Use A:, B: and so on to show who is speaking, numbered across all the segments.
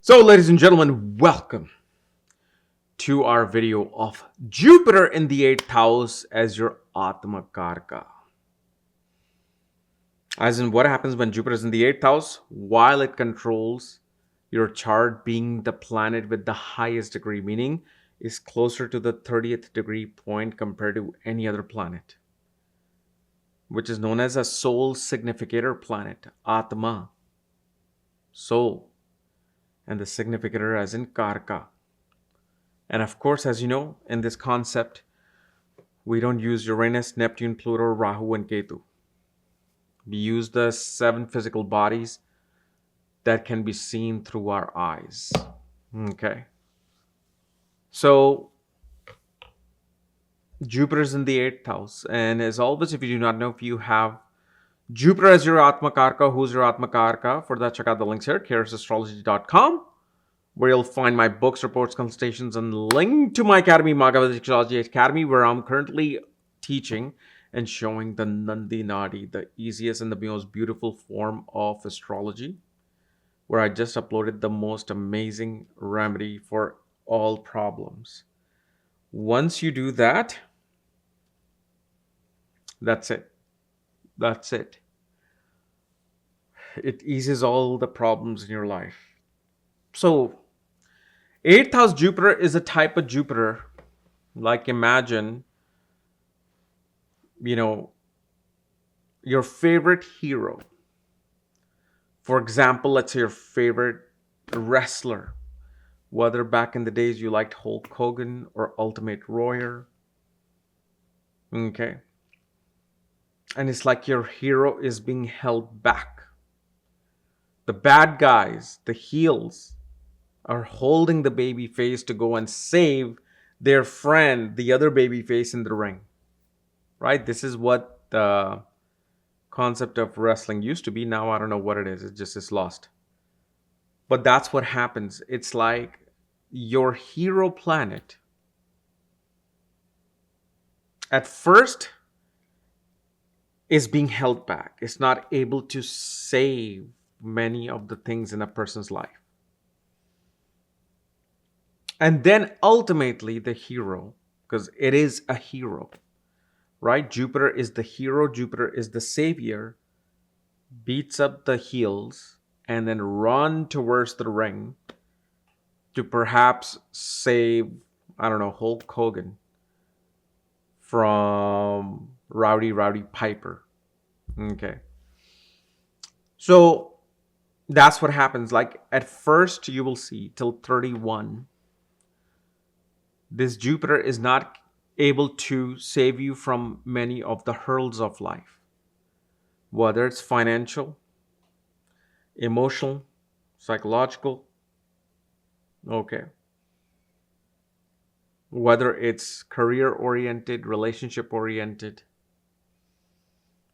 A: So, ladies and gentlemen, welcome to our video of Jupiter in the 8th house as your Atmakaraka. As in, what happens when Jupiter is in the 8th house? While it controls your chart, being the planet with the highest degree, meaning is closer to the 30th degree point compared to any other planet, which is known as a soul significator planet, Atma, soul, and the significator as in Karka. And of course, as you know, in this concept, we don't use Uranus, Neptune, Pluto, Rahu, and Ketu. We use the 7 physical bodies that can be seen through our eyes. Okay. So, Jupiter is in the 8th house. And as always, if you do not know, if you have Jupiter as your Atmakaraka, who's your Atmakaraka? For that, check out the links here, Astrology.com, where you'll find my books, reports, consultations, and link to my academy, Vedic Astrology Academy, where I'm currently teaching and showing the Nandi Nadi, the easiest and the most beautiful form of astrology, where I just uploaded the most amazing remedy for all problems. Once you do that, that's it. That's it. It eases all the problems in your life. So, 8th house Jupiter is a type of Jupiter, like imagine, your favorite hero. For example, let's say your favorite wrestler, whether back in the days you liked Hulk Hogan or Ultimate Warrior. Okay. And it's like your hero is being held back. The bad guys, the heels, are holding the baby face to go and save their friend, the other baby face in the ring. Right? This is what the concept of wrestling used to be. Now I don't know what it is. It's lost. But that's what happens. It's like your hero planet at first is being held back. It's not able to save many of the things in a person's life. And then ultimately the hero, because it is a hero, right? Jupiter is the hero, Jupiter is the savior, beats up the heels and then run towards the ring to perhaps save, I don't know, Hulk Hogan from Rowdy Piper. Okay. So that's what happens. Like at first you will see till 31, this Jupiter is not able to save you from many of the hurdles of life, whether it's financial, emotional, psychological, okay, whether it's career oriented, relationship oriented,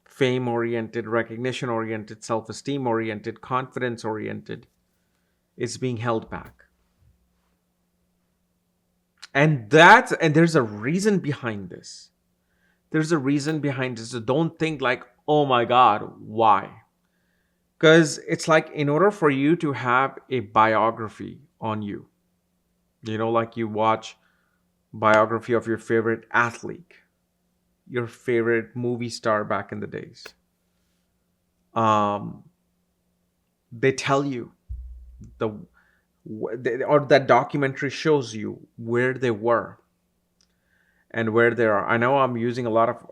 A: fame oriented, recognition oriented, self-esteem oriented, confidence oriented, it's being held back. And there's a reason behind this. There's a reason behind this. So don't think like, oh my God, why? Because it's like in order for you to have a biography on you, like you watch biography of your favorite athlete, your favorite movie star back in the days. They tell you or that documentary shows you where they were and where they are. I know I'm using a lot of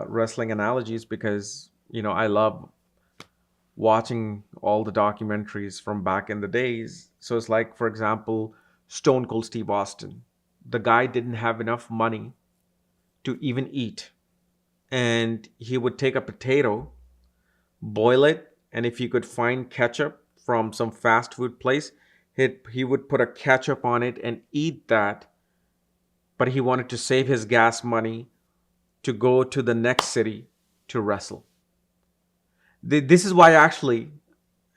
A: wrestling analogies because I love watching all the documentaries from back in the days. So it's like, for example, Stone Cold Steve Austin. The guy didn't have enough money to even eat, and he would take a potato, boil it, and if he could find ketchup from some fast food place, he would put a ketchup on it and eat that. But he wanted to save his gas money to go to the next city to wrestle. This is why actually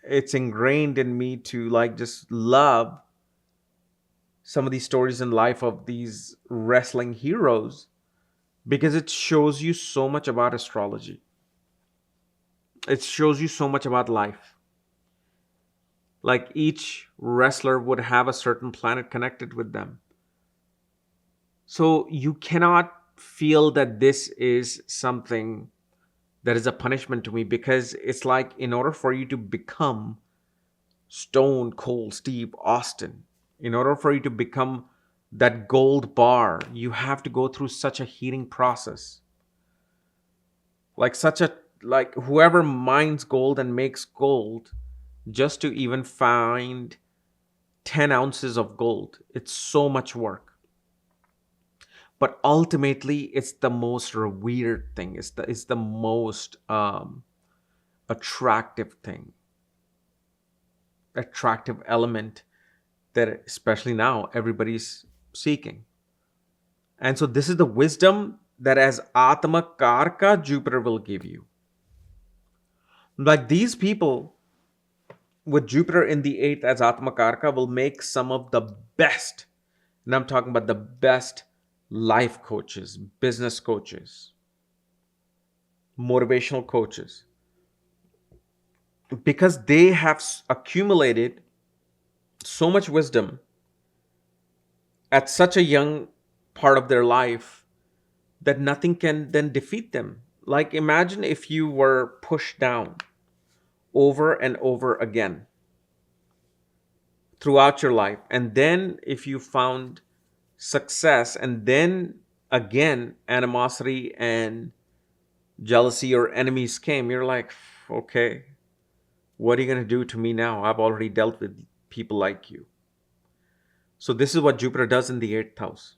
A: it's ingrained in me to like just love some of these stories in life of these wrestling heroes, because it shows you so much about astrology. It shows you so much about life. Like each wrestler would have a certain planet connected with them. So you cannot feel that this is something that is a punishment to me, because it's like, in order for you to become Stone Cold Steve Austin, in order for you to become that gold bar, you have to go through such a heating process. Like such a like whoever mines gold and makes gold, just to even find 10 ounces of gold, it's so much work. But ultimately, it's the most revered thing. It's the most attractive thing, attractive element that especially now everybody's seeking. And so this is the wisdom that as Atmakaraka Jupiter will give you. Like these people with Jupiter in the eighth as Atmakaraka will make some of the best, and I'm talking about the best life coaches, business coaches, motivational coaches, because they have accumulated so much wisdom at such a young part of their life that nothing can then defeat them. Like imagine if you were pushed down over and over again throughout your life, and then if you found success, and then again animosity and jealousy or enemies came, you're like, okay, what are you going to do to me now? I've already dealt with people like you. So this is what Jupiter does in the eighth house.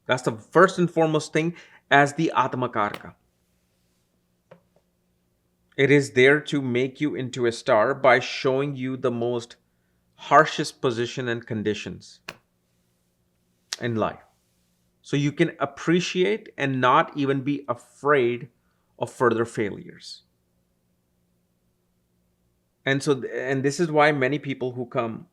A: That's the first and foremost thing as the Atmakaraka. It is there to make you into a star by showing you the most harshest position and conditions in life. So you can appreciate and not even be afraid of further failures. And this is why many people who come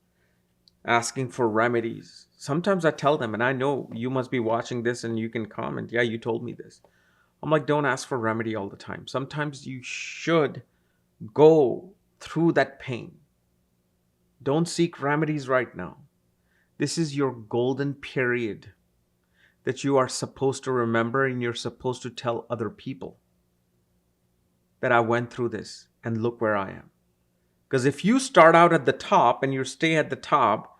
A: asking for remedies, sometimes I tell them, and I know you must be watching this and you can comment, yeah, you told me this. I'm like, don't ask for remedy all the time. Sometimes you should go through that pain. Don't seek remedies right now. This is your golden period that you are supposed to remember, and you're supposed to tell other people that I went through this and look where I am. Because if you start out at the top and you stay at the top,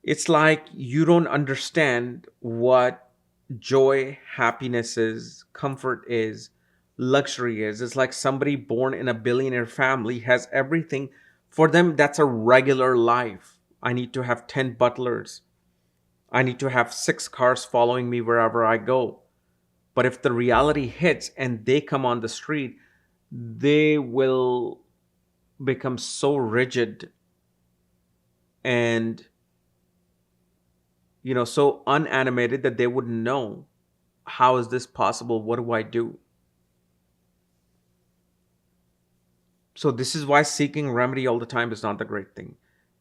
A: it's like you don't understand what joy, happiness is, comfort is, luxury is. It's like somebody born in a billionaire family has everything. For them, that's a regular life. I need to have 10 butlers. I need to have 6 cars following me wherever I go. But if the reality hits and they come on the street, they will become so rigid and so unanimated that they wouldn't know, how is this possible? What do I do? So this is why seeking remedy all the time is not the great thing.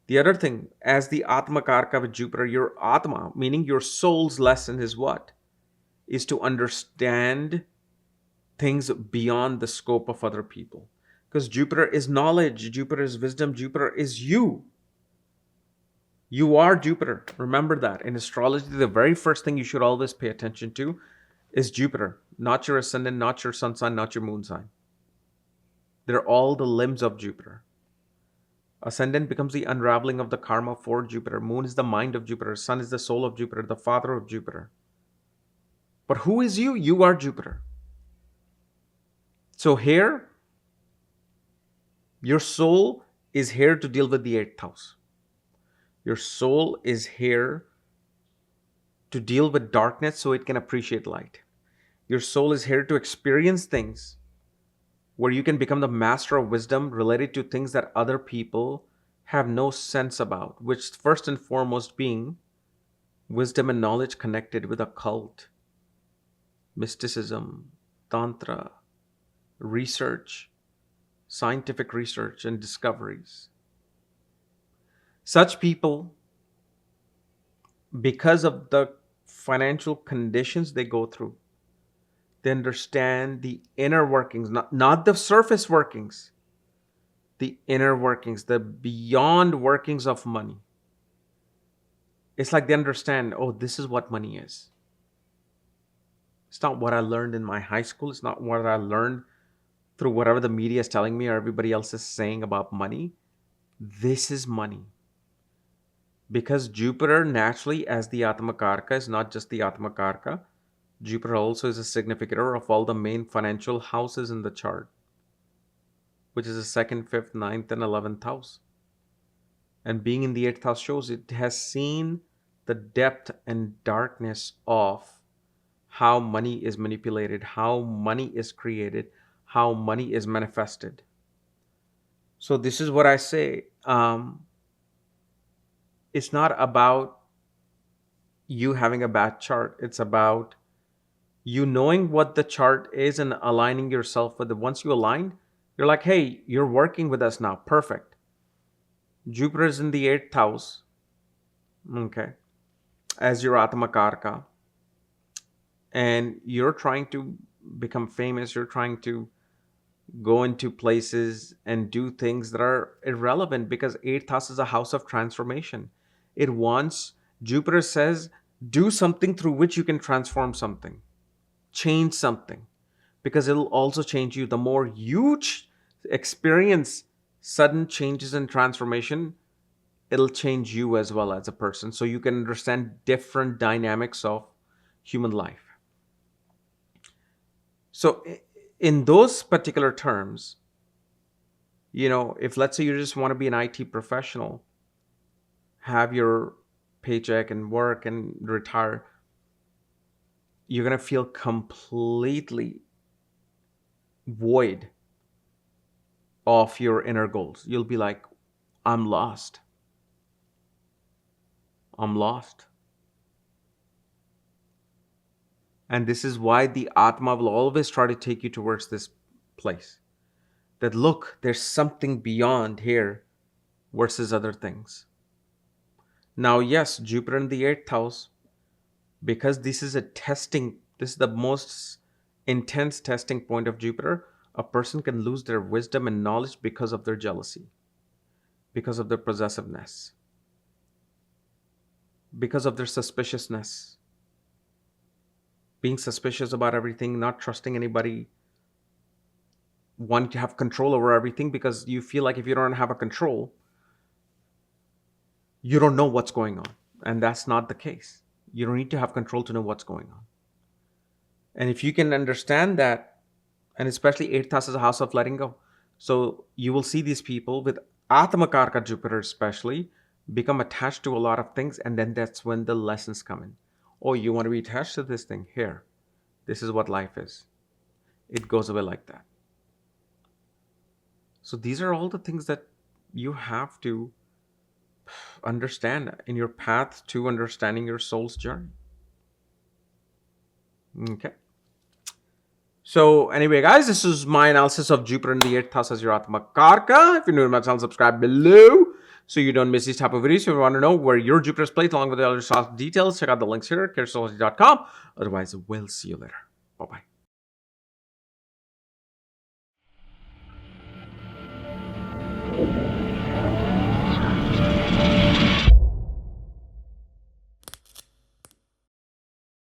A: The other thing, as the Atmakaraka with Jupiter, your Atma, meaning your soul's lesson is what? Is to understand things beyond the scope of other people. Because Jupiter is knowledge, Jupiter is wisdom, Jupiter is you. You are Jupiter. Remember that. In astrology, the very first thing you should always pay attention to is Jupiter, not your ascendant, not your sun sign, not your moon sign. They're all the limbs of Jupiter. Ascendant becomes the unraveling of the karma for Jupiter. Moon is the mind of Jupiter. Sun is the soul of Jupiter, the father of Jupiter. But who is you? You are Jupiter. So here, your soul is here to deal with the 8th house. Your soul is here to deal with darkness so it can appreciate light. Your soul is here to experience things where you can become the master of wisdom related to things that other people have no sense about, which first and foremost being wisdom and knowledge connected with occult, mysticism, tantra, research, scientific research and discoveries. Such people, because of the financial conditions they go through, they understand the inner workings, not the surface workings, the the inner workings, the beyond workings of money. It's like they understand, oh, this is what money is. It's not what I learned in my high school. It's not what I learned through whatever the media is telling me or everybody else is saying about money. This is money. Because Jupiter naturally as the Atmakaraka is not just the Atmakaraka. Jupiter also is a significator of all the main financial houses in the chart, which is the 2nd, 5th, 9th, and 11th house. And being in the 8th house shows it has seen the depth and darkness of how money is manipulated, how money is created, how money is manifested. So this is what I say. It's not about you having a bad chart. It's about you knowing what the chart is and aligning yourself with it. Once you align, you're like, hey, you're working with us now. Perfect. Jupiter is in the 8th house, okay, as your Atmakaraka. And you're trying to become famous. You're trying to go into places and do things that are irrelevant because 8th house is a house of transformation. It wants, Jupiter says, do something through which you can transform something, change something, because it'll also change you. The more you experience sudden changes and transformation, it'll change you as well as a person. So you can understand different dynamics of human life. So in those particular terms, if let's say you just want to be an IT professional, have your paycheck and work and retire, you're going to feel completely void of your inner goals. You'll be like, I'm lost. I'm lost. And this is why the Atma will always try to take you towards this place. That look, there's something beyond here versus other things. Now, yes, Jupiter in the 8th house, because this is the most intense testing point of Jupiter, a person can lose their wisdom and knowledge because of their jealousy, because of their possessiveness, because of their suspiciousness, being suspicious about everything, not trusting anybody, wanting to have control over everything because you feel like if you don't have a control, you don't know what's going on. And that's not the case. You don't need to have control to know what's going on. And if you can understand that, and especially 8th house is a house of letting go. So you will see these people with Atmakaraka Jupiter especially become attached to a lot of things, and then that's when the lessons come in. Oh, you want to be attached to this thing? Here. This is what life is. It goes away like that. So these are all the things that you have to understand in your path to understanding your soul's journey. Okay. So anyway, guys, this is my analysis of Jupiter in the 8th house as your Atmakaraka. If you're new to my channel, subscribe below so you don't miss these type of videos. If you want to know where your Jupiter is placed along with the other details, check out the links here at kapielastrology.com. Otherwise, we'll see you later. Bye-bye.